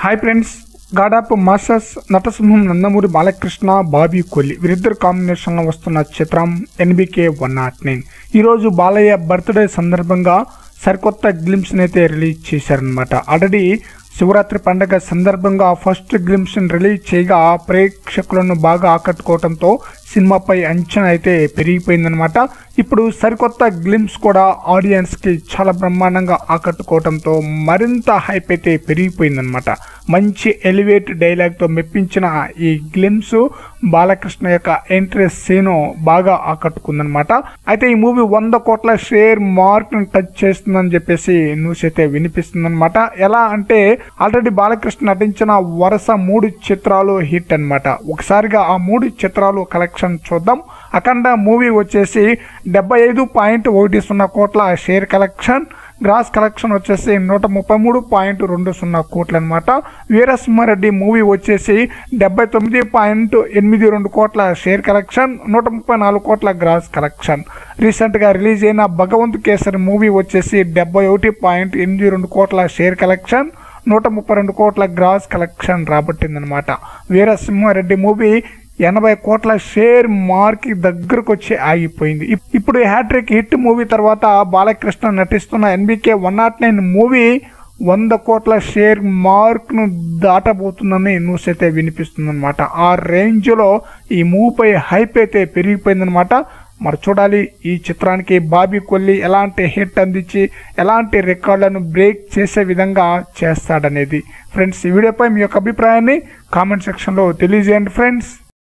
Hi friends, గాడాపు masters నటసింహం నందమూరి బాలకృష్ణ, బాబీ కొల్లి వీరిద్దరు కాంబినేషన్లో వస్తున్న చిత్రం NBK 109. ఈరోజు బాలయ్య బర్త్డే సందర్భంగా సరికొత్త గ్లింప్స్ని అయితే రిలీజ్ చేశారనమాట. ఆల్రెడీ శివరాత్రి పండుగ సందర్భంగా ఫస్ట్ గ్లింప్స్ని రిలీజ్ చేయగా ప్రేక్షకులను బాగా ఆకట్టుకోవడంతో సినిమాపై అంచనా అయితే పెరిగిపోయిందనమాట. ఇప్పుడు సరికొత్త గ్లింప్స్ కూడా ఆడియన్స్కి చాలా బ్రహ్మాండంగా ఆకట్టుకోవడంతో మరింత హైప్ అయితే పెరిగిపోయిందనమాట. మంచి ఎలివేట్ డైలాగ్తో మెప్పించిన ఈ గ్లింప్స్ బాలకృష్ణ యొక్క ఎంట్రీ సీను బాగా ఆకట్టుకుందనమాట. అయితే ఈ మూవీ 100 కోట్ల షేర్ మార్క్ని టచ్ చేస్తుందని చెప్పేసి న్యూస్ అయితే వినిపిస్తుందనమాట. ఎలా అంటే ఆల్రెడీ బాలకృష్ణ నటించిన వరుస 3 చిత్రాలు హిట్ అనమాట. ఒకసారిగా ఆ 3 చిత్రాలు కలెక్షన్ చూద్దాం. అఖండ మూవీ వచ్చేసి 75.10 కోట్ల షేర్ కలెక్షన్, గ్రాస్ కలెక్షన్ వచ్చేసి 133.20 కోట్లు అనమాట. వీరసింహారెడ్డి మూవీ వచ్చేసి 79.82 కోట్ల షేర్ కలెక్షన్, 134 కోట్ల గ్రాస్ కలెక్షన్. రీసెంట్గా రిలీజ్ అయిన భగవంత్ కేసరి మూవీ వచ్చేసి 71.82 కోట్ల షేర్ కలెక్షన్, 132 కోట్ల గ్రాస్ కలెక్షన్ రాబట్టిందనమాట. వీరసింహారెడ్డి మూవీ 80 కోట్ల షేర్ మార్క్ దగ్గరకు వచ్చి ఆగిపోయింది. ఇప్పుడు హ్యాట్రిక్ హిట్ మూవీ తర్వాత బాలకృష్ణ నటిస్తున్న NBK 109 మూవీ 100 కోట్ల షేర్ మార్క్ను దాటబోతుందని న్యూస్ అయితే వినిపిస్తుందన్నమాట. ఆ రేంజ్లో ఈ మూవీపై హైప్ అయితే పెరిగిపోయిందనమాట. మరి చూడాలి ఈ చిత్రానికి బాబీ కొల్లి ఎలాంటి హిట్ అందించి ఎలాంటి రికార్డులను బ్రేక్ చేసే విధంగా చేస్తాడనేది. ఫ్రెండ్స్, ఈ వీడియోపై మీ యొక్క అభిప్రాయాన్ని కామెంట్ సెక్షన్లో తెలియజేయండి ఫ్రెండ్స్.